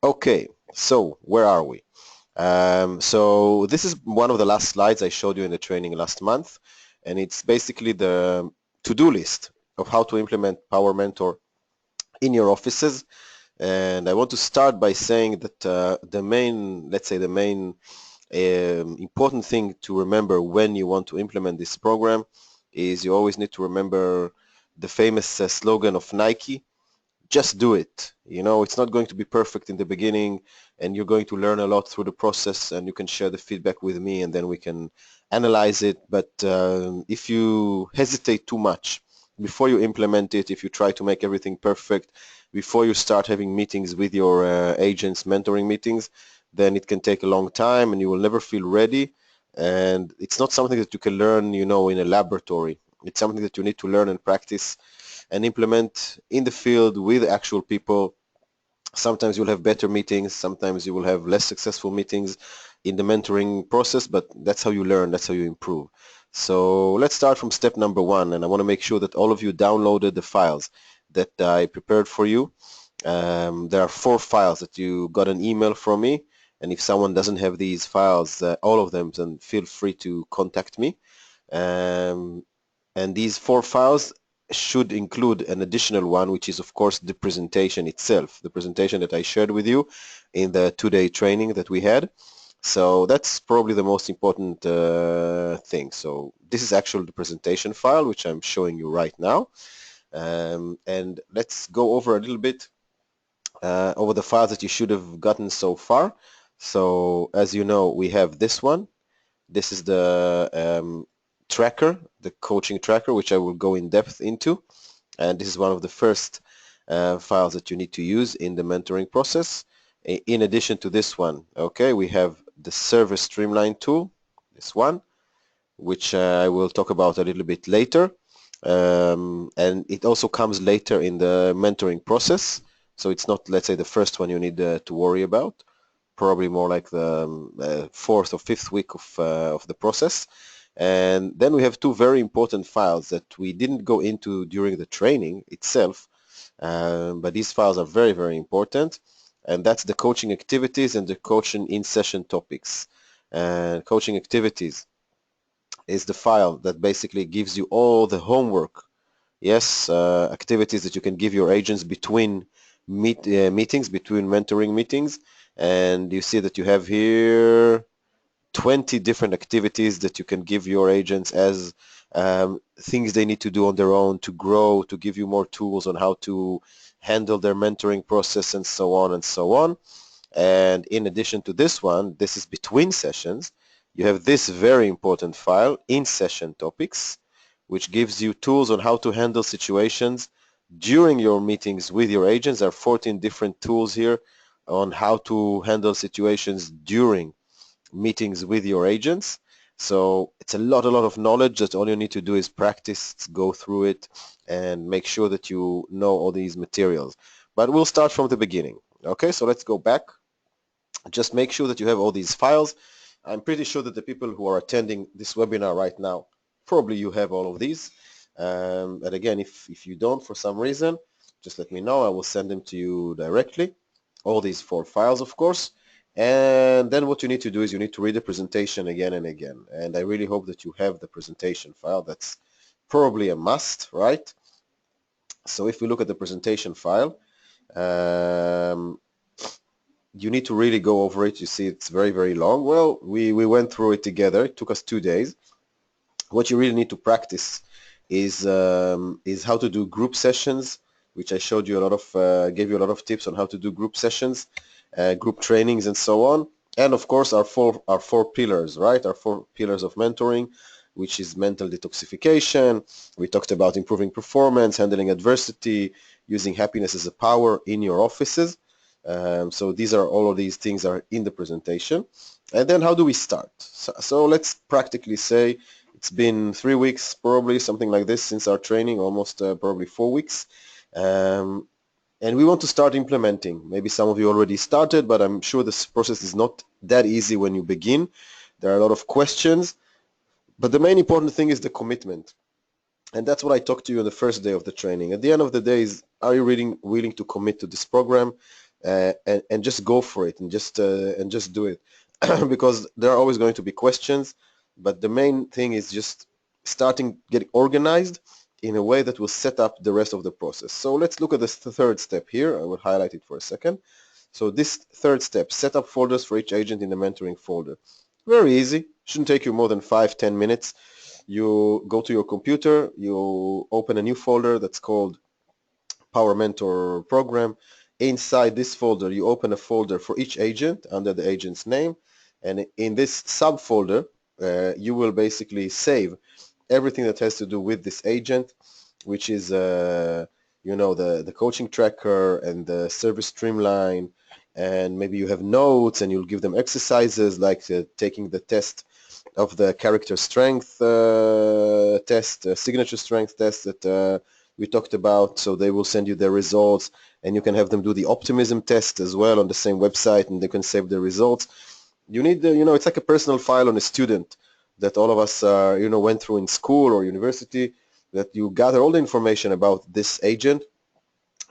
Okay, so where are we? So this is one of the last slides I showed you in the training last month, and it's basically the to-do list of how to implement Power Mentor in your offices. And I want to start by saying that the main, let's say the main important thing to remember when you want to implement this program is you always need to remember the famous slogan of Nike: just do it. You know, it's not going to be perfect in the beginning, and you're going to learn a lot through the process, and you can share the feedback with me, and then we can analyze it. But if you hesitate too much before you implement it, if you try to make everything perfect before you start having meetings with your agents, mentoring meetings, then it can take a long time, and you will never feel ready. And it's not something that you can learn, you know, in a laboratory. It's something that you need to learn and practice and implement in the field with actual people. Sometimes you'll have better meetings, sometimes you will have less successful meetings in the mentoring process, but that's how you learn, that's how you improve. So let's start from step number one, and I want to make sure that all of you downloaded the files that I prepared for you. There are 4 files that you got an email from me, and if someone doesn't have these files, all of them, then feel free to contact me. Um, and these 4 files should include an additional one, which is of course the presentation itself, the presentation that I shared with you in the 2-day training that we had. So that's probably the most important thing. So this is actually the presentation file, which I'm showing you right now. And let's go over a little bit over the files that you should have gotten so far. So as you know, we have this one. This is the tracker, the coaching tracker, which I will go in depth into. And this is one of the first files that you need to use in the mentoring process. In addition to this one, okay, we have the server streamline tool, this one, which I will talk about a little bit later. And it also comes later in the mentoring process. So it's not, let's say, the first one you need to worry about, probably more like the 4th or 5th week of the process. And then we have 2 very important files that we didn't go into during the training itself, but these files are very, very important. And that's the coaching activities and the coaching in-session topics. And coaching activities is the file that basically gives you all the homework, yes, activities that you can give your agents between meetings, between mentoring meetings. And you see that you have here 20 different activities that you can give your agents as things they need to do on their own to grow, to give you more tools on how to handle their mentoring process, and so on and so on. And in addition to this one, this is between sessions. You have this very important file, in session topics, which gives you tools on how to handle situations during your meetings with your agents. There are 14 different tools here on how to handle situations during meetings with your agents. So it's a lot of knowledge that all you need to do is practice, go through it, and make sure that you know all these materials. But we'll start from the beginning. Okay, so let's go back. Just make sure that you have all these files. I'm pretty sure that the people who are attending this webinar right now, probably you have all of these. But again, if you don't for some reason, just let me know. I will send them to you directly. All these 4 files, of course. And then what you need to do is you need to read the presentation again and again. And I really hope that you have the presentation file. That's probably a must, right? So if we look at the presentation file, um, you need to really go over it. You see it's very, very long. Well, we went through it together. It took us 2 days. What you really need to practice is how to do group sessions, which I showed you a lot of, gave you a lot of tips on how to do group sessions, group trainings, and so on. And of course, our four pillars, right? Our 4 pillars of mentoring, which is mental detoxification. We talked about improving performance, handling adversity, using happiness as a power in your offices. So these are all of these things are in the presentation. And then how do we start? So let's practically say it's been 3 weeks, probably something like this, since our training, almost probably 4 weeks. Um, and we want to start implementing. Maybe some of you already started, but I'm sure this process is not that easy when you begin. There are a lot of questions, but the main important thing is the commitment. And that's what I talked to you on the first day of the training. At the end of the day is, are you really willing to commit to this program? and just go for it and just do it because there are always going to be questions, but the main thing is just starting getting organized in a way that will set up the rest of the process. So let's look at this third step here. I will highlight it for a second. So this third step, set up folders for each agent in the mentoring folder. Very easy. Shouldn't take you more than 5-10 minutes. You go to your computer, you open a new folder that's called Power Mentor Program. Inside this folder, you open a folder for each agent under the agent's name. And in this subfolder, you will basically save everything that has to do with this agent, which is, the coaching tracker and the service streamline. And maybe you have notes and you'll give them exercises like taking the test of the character strength test, signature strength test that we talked about. So they will send you their results, and you can have them do the optimism test as well on the same website, and they can save their results. You need, it's like a personal file on a student that all of us, went through in school or university, that you gather all the information about this agent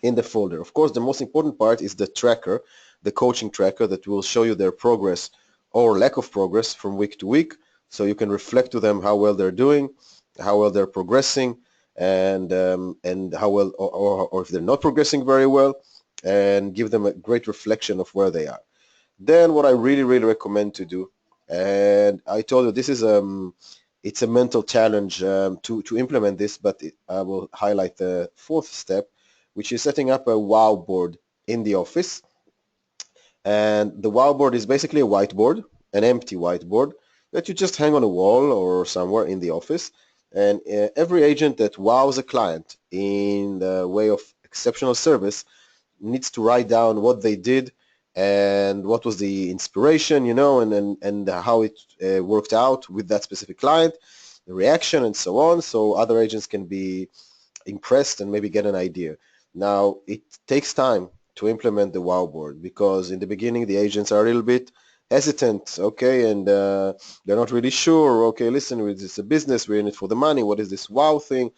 in the folder. Of course, the most important part is the tracker, the coaching tracker that will show you their progress or lack of progress from week to week. So you can reflect to them how well they're doing, how well they're progressing, and how well, or if they're not progressing very well, and give them a great reflection of where they are. Then what I really, really recommend to do, and I told you this is it's a mental challenge to implement this, but I will highlight the fourth step, which is setting up a wow board in the office. And the wow board is basically a whiteboard, an empty whiteboard that you just hang on a wall or somewhere in the office. And every agent that wows a client in the way of exceptional service needs to write down what they did and what was the inspiration, and how it worked out with that specific client, the reaction, and so on, so other agents can be impressed and maybe get an idea. Now, it takes time to implement the wow board because in the beginning the agents are a little bit hesitant, okay, and they're not really sure, okay, listen, it's a business, we're in it for the money, what is this wow thing?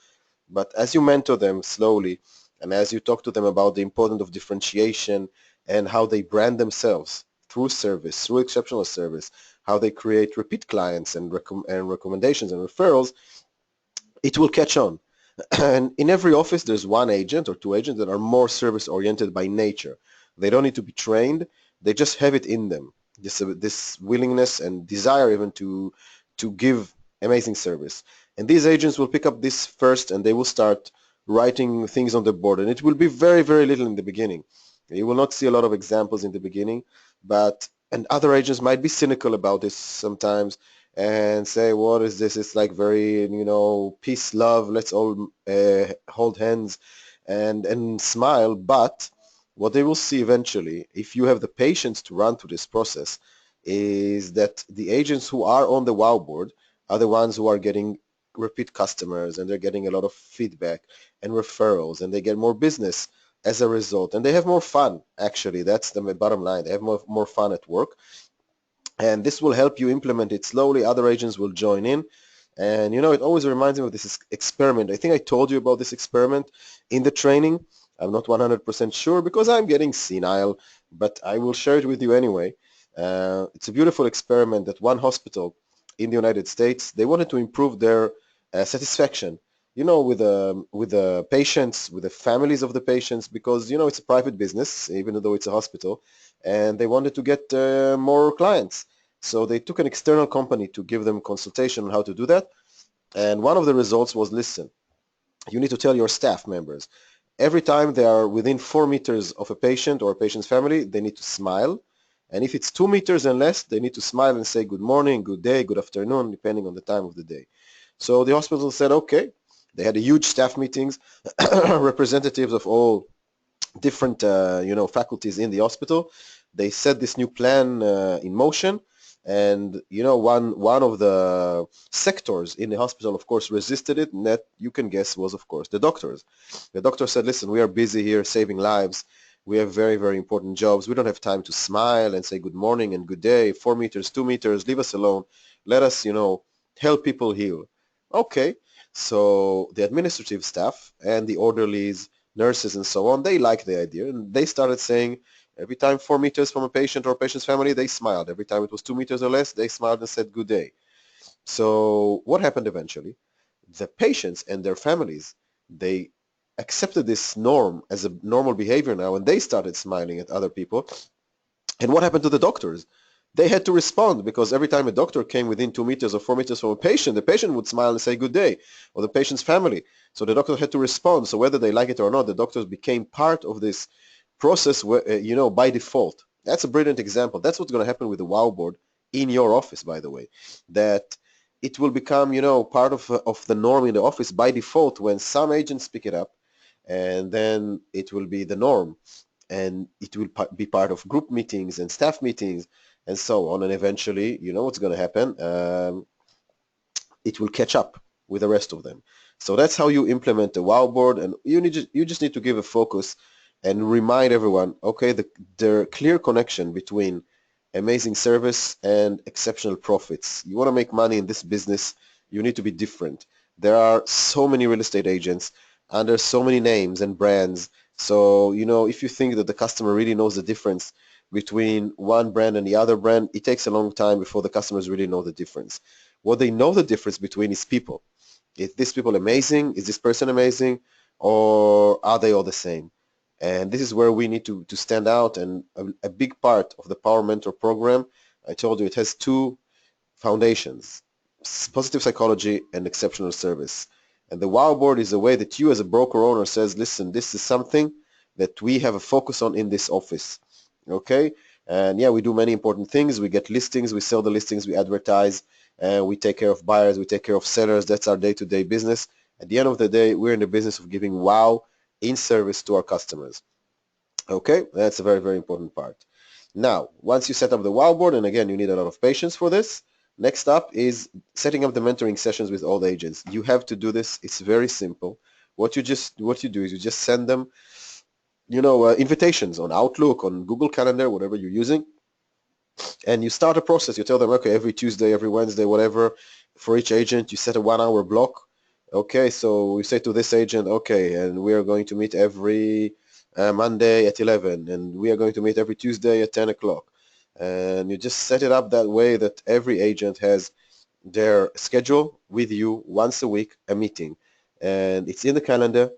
But as you mentor them slowly and as you talk to them about the importance of differentiation and how they brand themselves through service, through exceptional service, how they create repeat clients and recommendations and referrals, it will catch on. And in every office, there's one agent or two agents that are more service-oriented by nature. They don't need to be trained. They just have it in them, this willingness and desire even to give amazing service. And these agents will pick up this first, and they will start writing things on the board. And it will be very, very little in the beginning. You will not see a lot of examples in the beginning, and other agents might be cynical about this sometimes and say, what is this? It's like very, peace, love, let's all hold hands and smile. But what they will see eventually, if you have the patience to run through this process, is that the agents who are on the wow board are the ones who are getting repeat customers, and they're getting a lot of feedback and referrals, and they get more business as a result, and they have more fun. Actually, that's the bottom line. They have more fun at work, and this will help you implement it slowly. Other agents will join in, and it always reminds me of this experiment. I think I told you about this experiment in the training. I'm not 100% sure because I'm getting senile, but I will share it with you anyway. It's a beautiful experiment that one hospital in the United States, they wanted to improve their satisfaction, with the patients, with the families of the patients, because it's a private business, even though it's a hospital, and they wanted to get more clients. So they took an external company to give them consultation on how to do that. And one of the results was, listen, you need to tell your staff members every time they are within 4 meters of a patient or a patient's family, they need to smile. And if it's 2 meters and less, they need to smile and say good morning, good day, good afternoon, depending on the time of the day. So the hospital said, okay. They had a huge staff meetings, representatives of all different, faculties in the hospital. They set this new plan in motion. And one of the sectors in the hospital, of course, resisted it, and that, you can guess, was, of course, the doctors. The doctor said, listen, we are busy here saving lives. We have very, very important jobs. We don't have time to smile and say good morning and good day, 4 meters, 2 meters, leave us alone. Let us, help people heal. Okay, so the administrative staff and the orderlies, nurses, and so on, they liked the idea, and they started saying, Every time 4 meters from a patient or a patient's family, they smiled. Every time it was 2 meters or less, they smiled and said good day. So what happened eventually? The patients and their families, they accepted this norm as a normal behavior now, and they started smiling at other people. And what happened to the doctors? They had to respond, because every time a doctor came within 2 meters or 4 meters from a patient, the patient would smile and say good day, or the patient's family. So the doctor had to respond. So whether they like it or not, the doctors became part of this process, where, by default. That's a brilliant example. That's what's going to happen with the wow board in your office, by the way, that it will become, part of the norm in the office by default when some agents pick it up, and then it will be the norm, and it will be part of group meetings and staff meetings and so on. And eventually, you know what's going to happen? It will catch up with the rest of them. So that's how you implement the wow board, and you just need to give a focus and remind everyone, okay, the clear connection between amazing service and exceptional profits. You want to make money in this business, you need to be different. There are so many real estate agents under so many names and brands. So, if you think that the customer really knows the difference between one brand and the other brand, it takes a long time before the customers really know the difference. What they know the difference between is people. Is this people amazing? Is this person amazing? Or are they all the same? And this is where we need to stand out. And a big part of the Power Mentor program, I told you, it has two foundations: positive psychology and exceptional service. And the wow board is a way that you as a broker owner says, listen, this is something that we have a focus on in this office. Okay? And yeah, we do many important things. We get listings, we sell the listings, we advertise, we take care of buyers, we take care of sellers. That's our day-to-day business. At the end of the day, we're in the business of giving wow in service to our customers. Okay, that's a very, very important part. Now, once you set up the wow board, and again, you need a lot of patience for this, next up is setting up the mentoring sessions with all the agents. You have to do this. It's very simple. What you do is you just send them, invitations on Outlook, on Google Calendar, whatever you're using, and you start a process. You tell them, okay, every Tuesday, every Wednesday, whatever, for each agent, you set a 1-hour block. Okay, so we say to this agent, okay, and we are going to meet every Monday at 11, and we are going to meet every Tuesday at 10 o'clock. And you just set it up that way that every agent has their schedule with you once a week, a meeting. And it's in the calendar.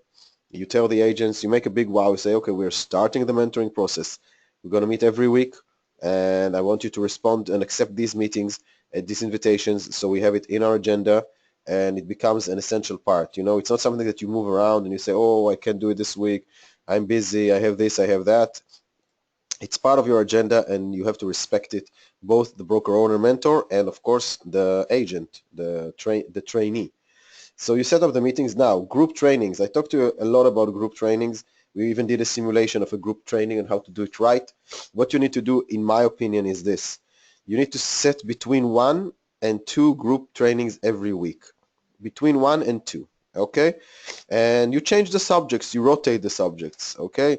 You tell the agents, you make a big wow, you say, okay, we're starting the mentoring process. We're going to meet every week, and I want you to respond and accept these meetings, these invitations, so we have it in our agenda, and it becomes an essential part. It's not something that you move around and you say, oh, I can't do it this week, I'm busy, I have this, I have that. It's part of your agenda, and you have to respect it, both the broker owner mentor and of course the agent, the trainee. So you set up the meetings now. Group trainings. I talked to you a lot about group trainings. We even did a simulation of a group training and how to do it right. What you need to do, in my opinion, is this. You need to set between 1 and 2 group trainings every week. Between 1 and 2. Okay? And you change the subjects. You rotate the subjects. Okay?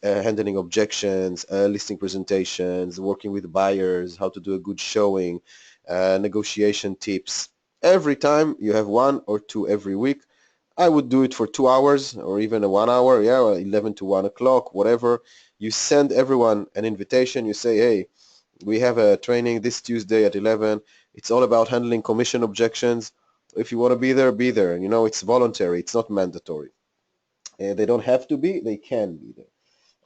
Handling objections, listing presentations, working with buyers, how to do a good showing, negotiation tips. Every time you have 1 or 2 every week. I would do it for 2 hours or even a 1 hour, 11 to 1 o'clock, whatever. You send everyone an invitation. You say, hey, we have a training this Tuesday at 11. It's all about handling commission objections. If you want to be there, be there. It's voluntary. It's not mandatory. And they don't have to be. They can be there.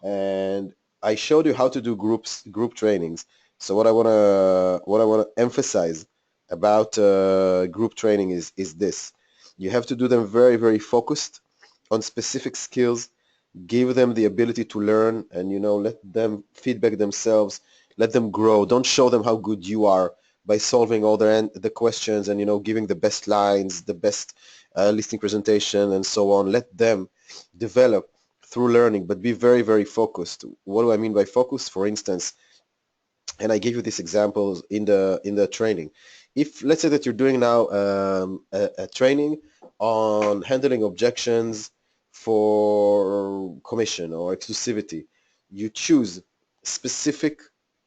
And I showed you how to do group trainings. So what I wanna emphasize about group training is this: you have to do them very, very focused on specific skills. Give them the ability to learn, and let them feedback themselves. Let them grow. Don't show them how good you are by solving all the questions and giving the best lines, the best listing presentation, and so on. Let them develop through learning, but be very, very focused. What do I mean by focus? For instance, and I give you these examples in the training. If let's say that you're doing now a training on handling objections for commission or exclusivity, you choose specific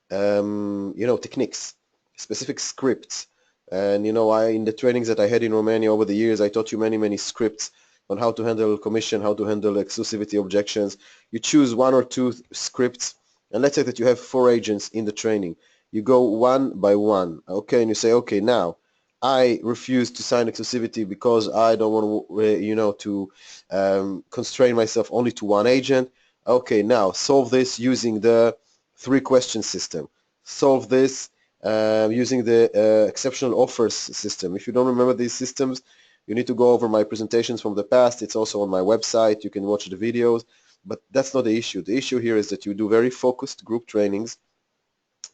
techniques, specific scripts. And I in the trainings that I had in Romania over the years, I taught you many, many scripts on how to handle commission, how to handle exclusivity objections. You choose 1 or 2 scripts, and let's say that you have 4 agents in the training. You go one by one, okay, and you say, okay, now I refuse to sign exclusivity because I don't want to, constrain myself only to one agent. Okay, now solve this using the 3-question system. Solve this using the exceptional offers system. If you don't remember these systems, you need to go over my presentations from the past. It's also on my website. You can watch the videos, but that's not the issue. The issue here is that you do very focused group trainings.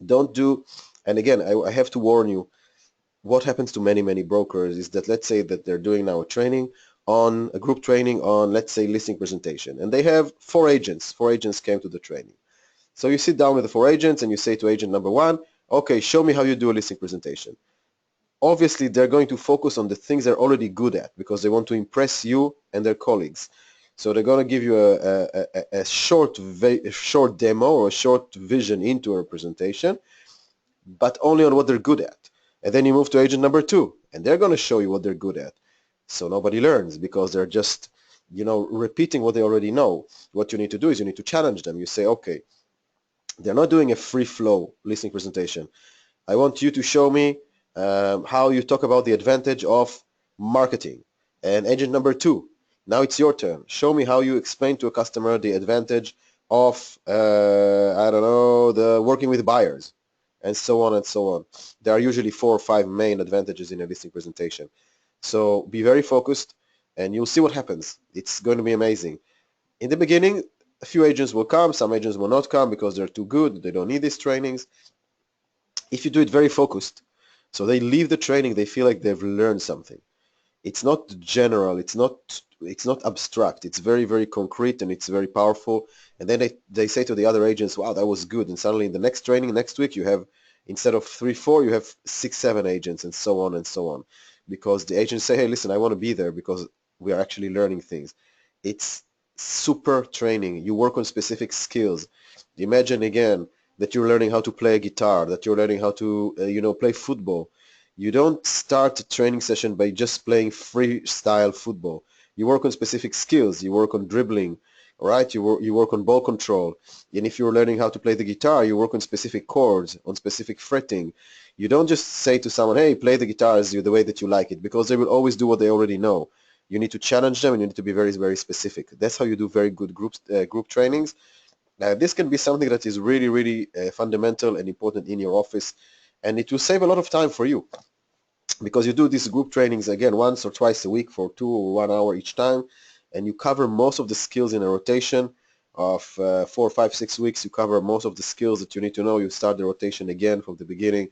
Don't do, and again, I have to warn you, what happens to many brokers is that, let's say that they're doing now a group training on, let's say, listing presentation, and they have 4 agents. 4 agents came to the training. So you sit down with the 4 agents and you say to agent number 1, okay, show me how you do a listing presentation. Obviously, they're going to focus on the things they're already good at because they want to impress you and their colleagues. So they're going to give you a short demo or a short vision into a presentation, but only on what they're good at. And then you move to agent number 2, and they're going to show you what they're good at. So nobody learns because they're just, repeating what they already know. What you need to do is you need to challenge them. You say, okay, they're not doing a free flow listing presentation. I want you to show me how you talk about the advantage of marketing. And agent number 2, now it's your turn. Show me how you explain to a customer the advantage of, I don't know, the working with buyers, and so on and so on. There are usually 4 or 5 main advantages in a listing presentation. So be very focused, and you'll see what happens. It's going to be amazing. In the beginning, a few agents will come, some agents will not come because they're too good, they don't need these trainings. If you do it very focused, so they leave the training, they feel like they've learned something. It's not general, it's not abstract, it's very concrete, and it's very powerful. And then they say to the other agents, wow, that was good. And suddenly in the next training next week, you have, instead of 3, 4, you have 6, 7 agents, and so on and so on, because the agents say, hey, listen, I want to be there because we are actually learning things. It's super training. You work on specific skills. Imagine again that you're learning how to play a guitar, that you're learning how to play football. You don't start a training session by just playing freestyle football. You work on specific skills. You work on dribbling, right? You work on ball control. And if you're learning how to play the guitar, you work on specific chords, on specific fretting. You don't just say to someone, hey, play the guitar the way that you like it, because they will always do what they already know. You need to challenge them, and you need to be very specific. That's how you do very good group trainings. This can be something that is really fundamental and important in your office, and it will save a lot of time for you, because you do these group trainings again once or twice a week for 2 or 1 hour each time, and you cover most of the skills in a rotation of 4, 5, 6 weeks. You cover most of the skills that you need to know. You start the rotation again from the beginning,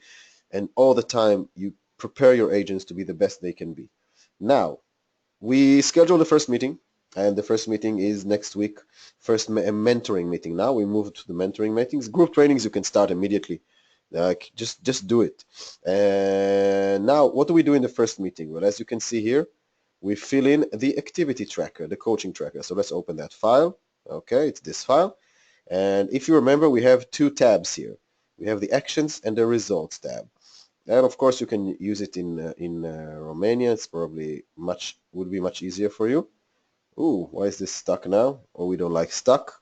and all the time you prepare your agents to be the best they can be. Now, we schedule the first meeting, and the first meeting is next week. First, a mentoring meeting. Now we move to the mentoring meetings. Group trainings you can start immediately. Just do it. And now, what do we do in the first meeting? Well, as you can see here, we fill in the activity tracker, the coaching tracker. So let's open that file. Okay, it's this file. And if you remember, we have 2 tabs here. We have the actions and the results tab. And of course, you can use it in Romania. It's probably would be much easier for you. Ooh, why is this stuck now? Oh, we don't like stuck.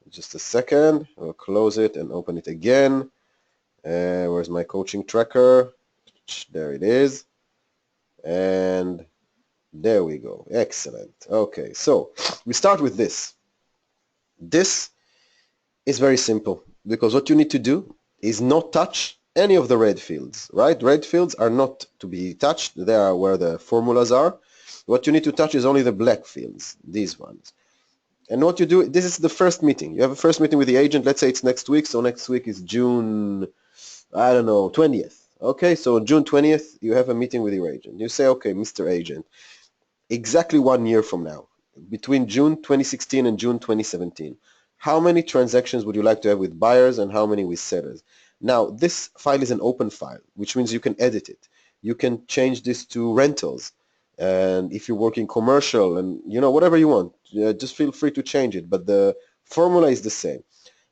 Just a second. We'll close it and open it again. Where's my coaching tracker? There it is. And there we go. Excellent. Okay, so we start with this. This is very simple, because what you need to do is not touch any of the red fields, right? Red fields are not to be touched. They are where the formulas are. What you need to touch is only the black fields, these ones. And what you do, this is the first meeting. You have a first meeting with the agent. Let's say it's next week. So next week is June, I don't know, 20th. Okay, so on June 20th, you have a meeting with your agent. You say, okay, Mr. Agent, exactly 1 year from now, between June 2016 and June 2017, how many transactions would you like to have with buyers and how many with sellers? Now, this file is an open file, which means you can edit it. You can change this to rentals. And if you're working commercial and, whatever you want, just feel free to change it. But the formula is the same.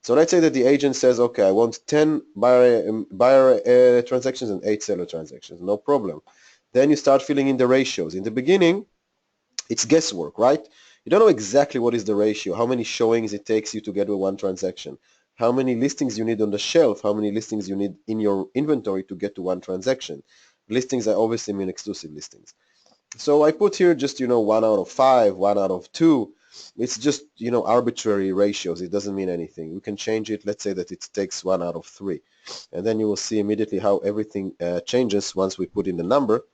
So let's say that the agent says, okay, I want 10 buyer transactions and 8 seller transactions. No problem. Then you start filling in the ratios. In the beginning, it's guesswork, right? You don't know exactly what is the ratio, how many showings it takes you to get with one transaction, how many listings you need on the shelf, how many listings you need in your inventory to get to one transaction. Listings I obviously mean exclusive listings. So I put here just, 1 out of 5, 1 out of 2. It's just, arbitrary ratios. It doesn't mean anything. We can change it. Let's say that it takes 1 out of 3. And then you will see immediately how everything changes once we put in the number.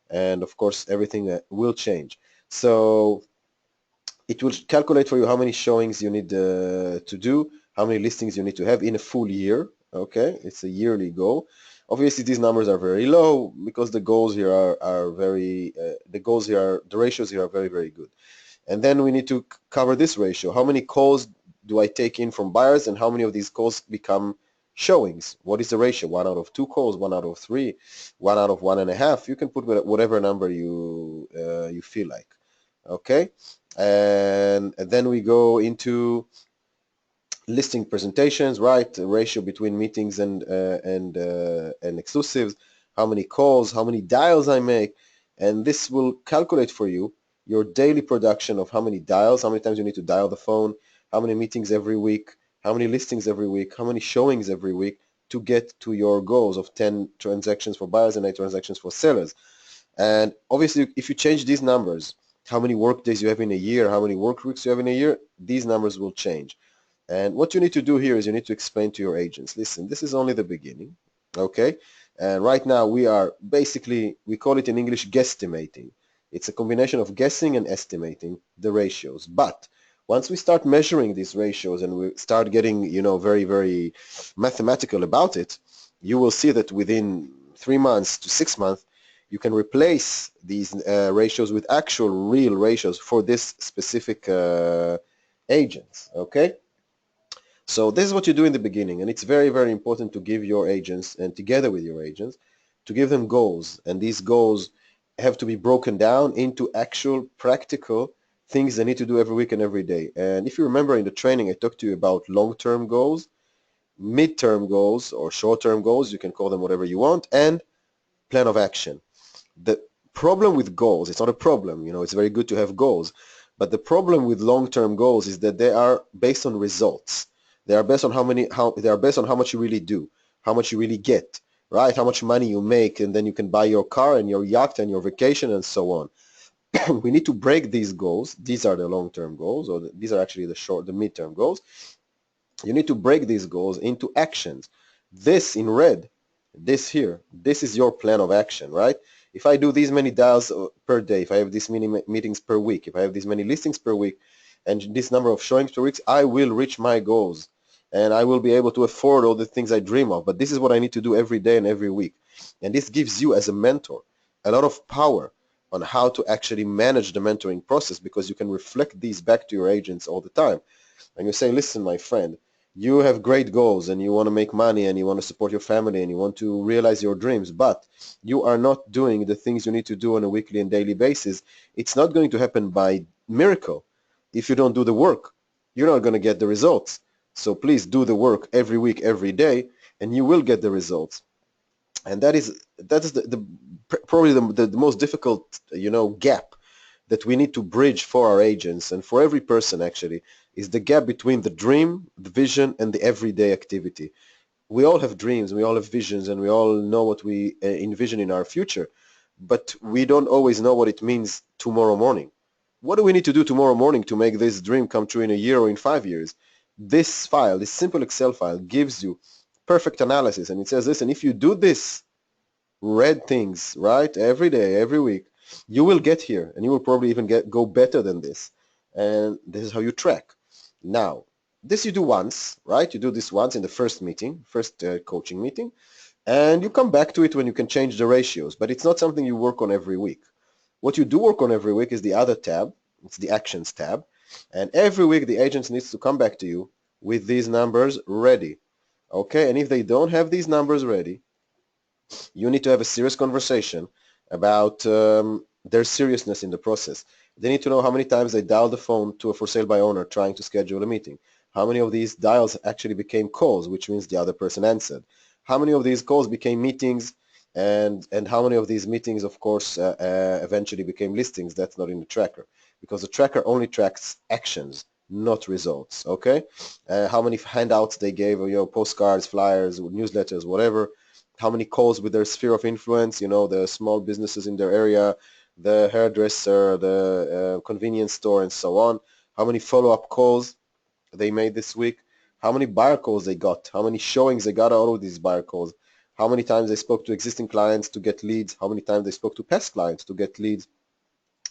And of course, everything will change. So it will calculate for you how many showings you need to do, how many listings you need to have in a full year. Okay, it's a yearly goal. Obviously, these numbers are very low because the goals here are very, the ratios here are very, very good. And then we need to cover this ratio. How many calls do I take in from buyers and how many of these calls become showings? What is the ratio? 1 out of 2 calls, 1 out of 3, 1 out of 1.5. You can put whatever number you feel like. Okay, and then we go into listing presentations, right? The ratio between meetings and exclusives, how many calls, how many dials I make, and this will calculate for you your daily production of how many dials, how many times you need to dial the phone, how many meetings every week, how many listings every week, how many showings every week to get to your goals of 10 transactions for buyers and 8 transactions for sellers. And obviously, if you change these numbers, how many work days you have in a year, how many work weeks you have in a year, these numbers will change. And what you need to do here is you need to explain to your agents, listen, this is only the beginning, okay? And right now we are basically, we call it in English guesstimating. It's a combination of guessing and estimating the ratios. But once we start measuring these ratios and we start getting, very, very mathematical about it, you will see that within 3 months to 6 months, you can replace these ratios with actual real ratios for this specific agents, okay? So this is what you do in the beginning, and it's very, very important to give your agents, and together with your agents, to give them goals. And these goals have to be broken down into actual practical things they need to do every week and every day. And if you remember in the training, I talked to you about long-term goals, mid-term goals, or short-term goals, you can call them whatever you want, and plan of action. The problem with goals, it's not a problem, it's very good to have goals, but the problem with long-term goals is that they are based on results. They are based on how much you really do, how much you really get, right? How much money you make, and then you can buy your car and your yacht and your vacation and so on. We need to break these goals. These are the long-term goals, or these are actually the mid-term goals. You need to break these goals into actions. This in red, this here, this is your plan of action, right? If I do these many dials per day, if I have this many meetings per week, if I have these many listings per week, and this number of showings per week, I will reach my goals. And I will be able to afford all the things I dream of. But this is what I need to do every day and every week. And this gives you as a mentor a lot of power on how to actually manage the mentoring process, because you can reflect these back to your agents all the time. And you say, listen, my friend, you have great goals and you want to make money and you want to support your family and you want to realize your dreams, but you are not doing the things you need to do on a weekly and daily basis. It's not going to happen by miracle. If you don't do the work, you're not going to get the results. So please do the work every week, every day, and you will get the results. And that is probably the most difficult, gap that we need to bridge for our agents and for every person actually, is the gap between the dream, the vision, and the everyday activity. We all have dreams, we all have visions, and we all know what we envision in our future, but we don't always know what it means tomorrow morning. What do we need to do tomorrow morning to make this dream come true in a year or in 5 years? This file, this simple Excel file, gives you perfect analysis, and it says, listen, if you do this red things, right, every day, every week, you will get here, and you will probably even go better than this. And this is how you track. Now, this you do once, right? You do this once in the first meeting, first coaching meeting, and you come back to it when you can change the ratios, but it's not something you work on every week. What you do work on every week is the other tab. It's the Actions tab. And every week the agent needs to come back to you with these numbers ready. Okay, and if they don't have these numbers ready, you need to have a serious conversation about their seriousness in the process. They need to know how many times they dialed the phone to a for sale by owner trying to schedule a meeting. How many of these dials actually became calls, which means the other person answered. How many of these calls became meetings, and how many of these meetings, of course, eventually became listings. That's not in the tracker, because the tracker only tracks actions, not results. Okay, how many handouts they gave, postcards, flyers, newsletters, whatever. How many calls with their sphere of influence, the small businesses in their area, the hairdresser, the convenience store, and so on. How many follow-up calls they made this week, how many buyer calls they got, how many showings they got out of these buyer calls, how many times they spoke to existing clients to get leads, how many times they spoke to past clients to get leads,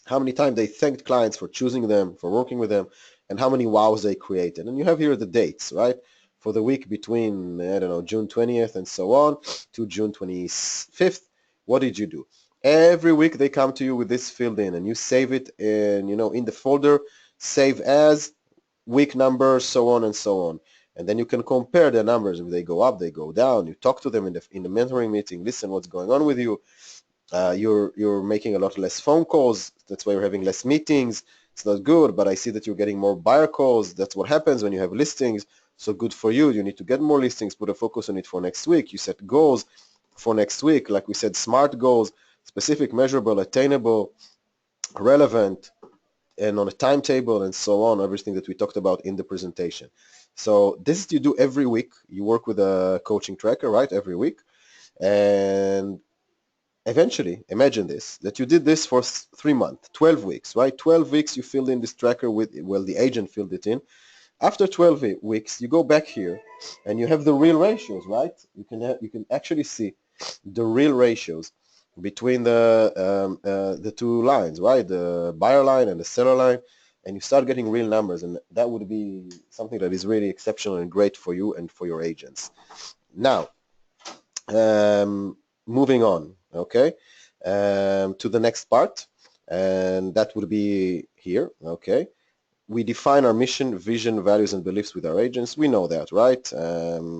how many times they thanked clients for choosing them, for working with them, and how many wows they created. And you have here the dates, right? For the week between, I don't know, June 20th and so on to June 25th, what did you do? Every week they come to you with this filled in, and you save it in the folder, save as, week numbers, so on and so on. And then you can compare the numbers. If they go up, they go down. You talk to them in the mentoring meeting. Listen, what's going on with you? You're making a lot less phone calls. That's why you're having less meetings. It's not good, but I see that you're getting more buyer calls. That's what happens when you have listings. So good for you. You need to get more listings. Put a focus on it for next week. You set goals for next week. Like we said, SMART goals, specific, measurable, attainable, relevant, and on a timetable and so on, everything that we talked about in the presentation. So this is you do every week. You work with a coaching tracker, right, every week. And eventually, imagine this, that you did this for 3 months, 12 weeks, right? 12 weeks you filled in this tracker with, well, the agent filled it in. After 12 weeks, you go back here and you have the real ratios, right? You can actually see the real ratios between the two lines, right? The buyer line and the seller line, and you start getting real numbers, and that would be something that is really exceptional and great for you and for your agents. Now, moving on, okay, to the next part, and that would be here, okay. We define our mission, vision, values, and beliefs with our agents. We know that, right?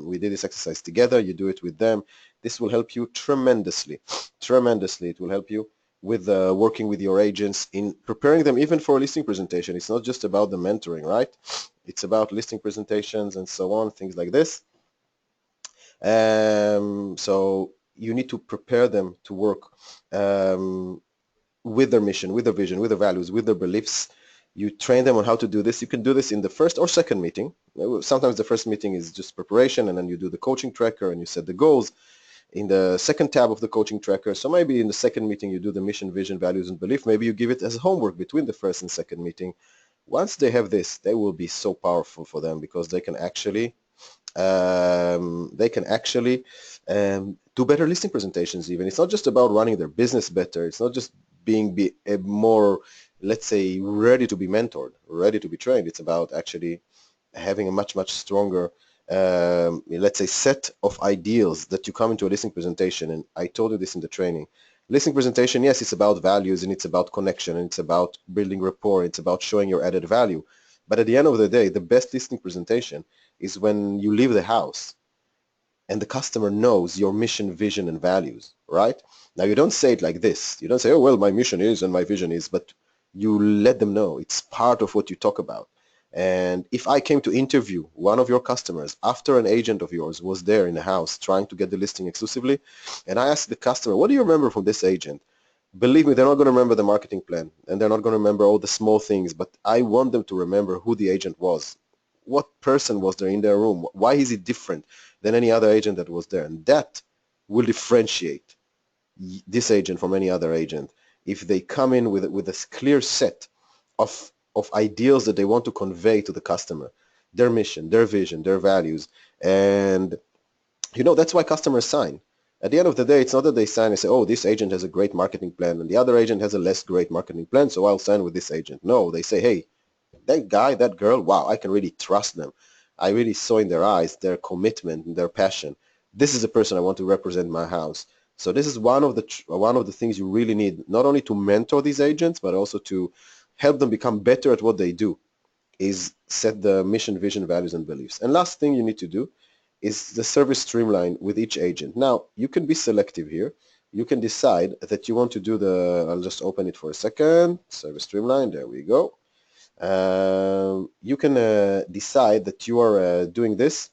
We did this exercise together. You do it with them. This will help you tremendously. Tremendously. It will help you with working with your agents in preparing them even for a listing presentation. It's not just about the mentoring, right? It's about listing presentations and so on, things like this. So you need to prepare them to work with their mission, with their vision, with their values, with their beliefs. You train them on how to do this. You can do this in the first or second meeting. Sometimes the first meeting is just preparation, and then you do the coaching tracker and you set the goals in the second tab of the coaching tracker. So maybe in the second meeting you do the mission, vision, values, and belief. Maybe you give it as homework between the first and second meeting. Once they have this, they will be so powerful for them because they can actually do better listing presentations. Even it's not just about running their business better. It's not just being more, let's say, ready to be mentored, ready to be trained. It's about actually having a much stronger, let's say, set of ideals that you come into a listing presentation. And I told you this in the training. Listing presentation, yes, it's about values and it's about connection and it's about building rapport. It's about showing your added value. But at the end of the day, the best listing presentation is when you leave the house and the customer knows your mission, vision, and values, right? Now, you don't say it like this. You don't say, oh, well, my mission is and my vision is, but you let them know. It's part of what you talk about. And if I came to interview one of your customers after an agent of yours was there in the house trying to get the listing exclusively, and I asked the customer, what do you remember from this agent? Believe me, they're not going to remember the marketing plan, and they're not going to remember all the small things, but I want them to remember who the agent was. What person was there in their room? Why is he different than any other agent that was there? And that will differentiate this agent from any other agent if they come in with a clear set of ideals that they want to convey to the customer, their mission, their vision, their values. And that's why customers sign. At the end of the day, it's not that they sign and say, oh, this agent has a great marketing plan and the other agent has a less great marketing plan, so I'll sign with this agent. No, they say, hey, that guy, that girl, wow, I can really trust them. I really saw in their eyes their commitment and their passion. This is the person I want to represent my house. So this is one of the things you really need, not only to mentor these agents, but also to help them become better at what they do, is set the mission, vision, values, and beliefs. And last thing you need to do is the service streamline with each agent. Now, you can be selective here. You can decide that you want to do I'll just open it for a second, service streamline, there we go. You can decide that you are doing this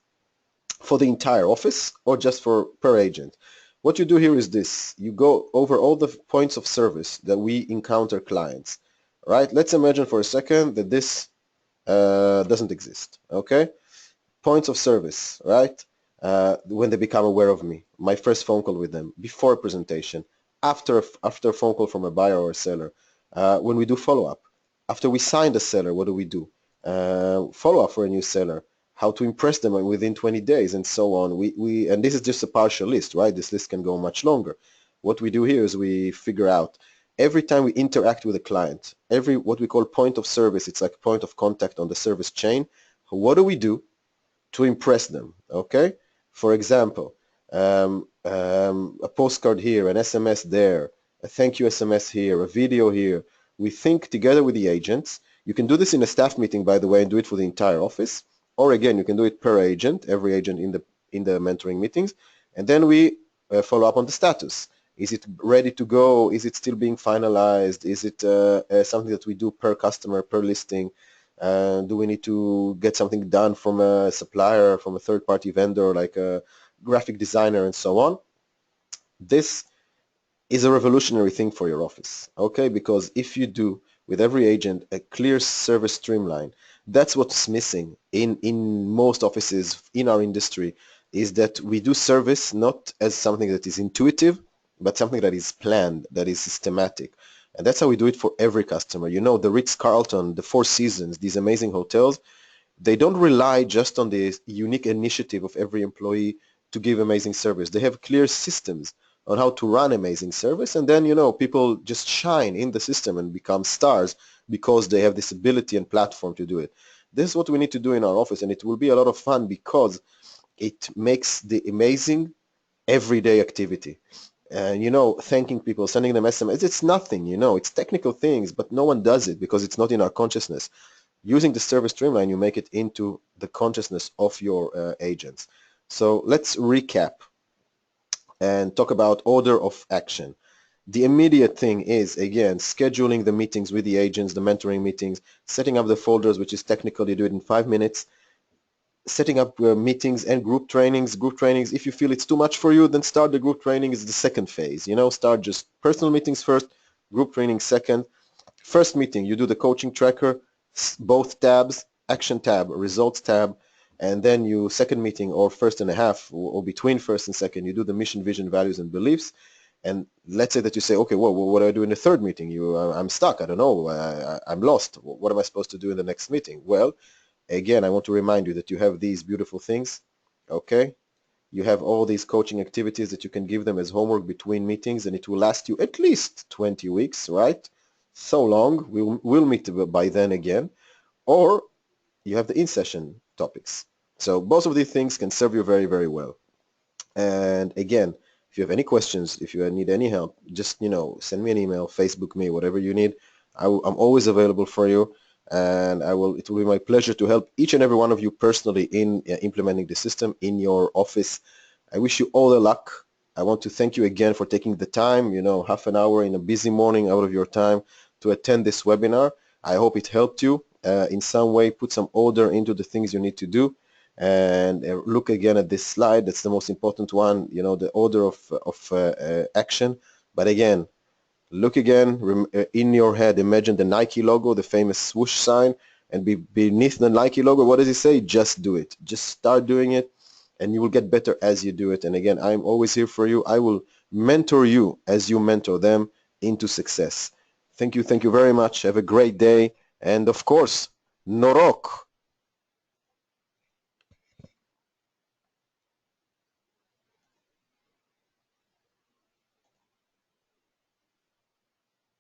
for the entire office or just for per agent. What you do here is this. You go over all the points of service that we encounter clients, right? Let's imagine for a second that this doesn't exist. Okay, points of service, right? When they become aware of me, my first phone call with them, before a presentation, after a phone call from a buyer or a seller, when we do follow-up, after we sign the seller, what do? Follow-up for a new seller, how to impress them within 20 days, and so on. And this is just a partial list, right? This list can go much longer. What we do here is we figure out every time we interact with a client, every what we call point of service, it's like point of contact on the service chain. What do we do to impress them? Okay, for example, a postcard here, an SMS there, a thank you SMS here, a video here. We think together with the agents. You can do this in a staff meeting, by the way, and do it for the entire office. Or again, you can do it per agent, every agent in the mentoring meetings, and then we follow up on the status. Is it ready to go? Is it still being finalized? Is it something that we do per customer, per listing? Do we need to get something done from a supplier, from a third-party vendor, like a graphic designer and so on? This is a revolutionary thing for your office, okay? Because if you do with every agent a clear service streamline, that's what's missing in most offices in our industry, is that we do service not as something that is intuitive, but something that is planned, that is systematic. And that's how we do it for every customer. You know, the Ritz-Carlton, the Four Seasons, these amazing hotels, they don't rely just on the unique initiative of every employee to give amazing service. They have clear systems on how to run amazing service, and then, you know, people just shine in the system and become stars because they have this ability and platform to do it. This is what we need to do in our office, and it will be a lot of fun because it makes the amazing everyday activity. And, you know, thanking people, sending them SMS, it's nothing, you know, it's technical things, but no one does it because it's not in our consciousness. Using the service streamline, you make it into the consciousness of your agents. So let's recap and talk about order of action. The immediate thing is, again, scheduling the meetings with the agents, the mentoring meetings, setting up the folders, which is technical, you do it in 5 minutes, setting up meetings and group trainings. Group trainings, if you feel it's too much for you, then start the group training is the second phase. You know, start just personal meetings first, group training second. First meeting, you do the coaching tracker, both tabs, action tab, results tab, and then you second meeting or first and a half or between first and second, you do the mission, vision, values, and beliefs. And let's say that you say, okay, well, what do I do in the third meeting? I'm stuck. I don't know. I'm lost. What am I supposed to do in the next meeting? Well, again, I want to remind you that you have these beautiful things, okay? You have all these coaching activities that you can give them as homework between meetings, and it will last you at least 20 weeks, right? So long. We'll meet by then again. Or you have the in-session topics. So both of these things can serve you very, very well. And again, if you have any questions, if you need any help, just, you know, send me an email, Facebook me, whatever you need. I'm always available for you, and it will be my pleasure to help each and every one of you personally in implementing the system in your office. I wish you all the luck. I want to thank you again for taking the time, you know, half an hour in a busy morning out of your time to attend this webinar. I hope it helped you in some way, put some order into the things you need to do. And look again at this slide. That's the most important one, you know, the order of action. But again, look again in your head, imagine the Nike logo, the famous swoosh sign, and beneath the Nike logo, what does it say? Just do it. Just start doing it, and you will get better as you do it. And again, I'm always here for you. I will mentor you as you mentor them into success. Thank you very much. Have a great day. And of course, Norok.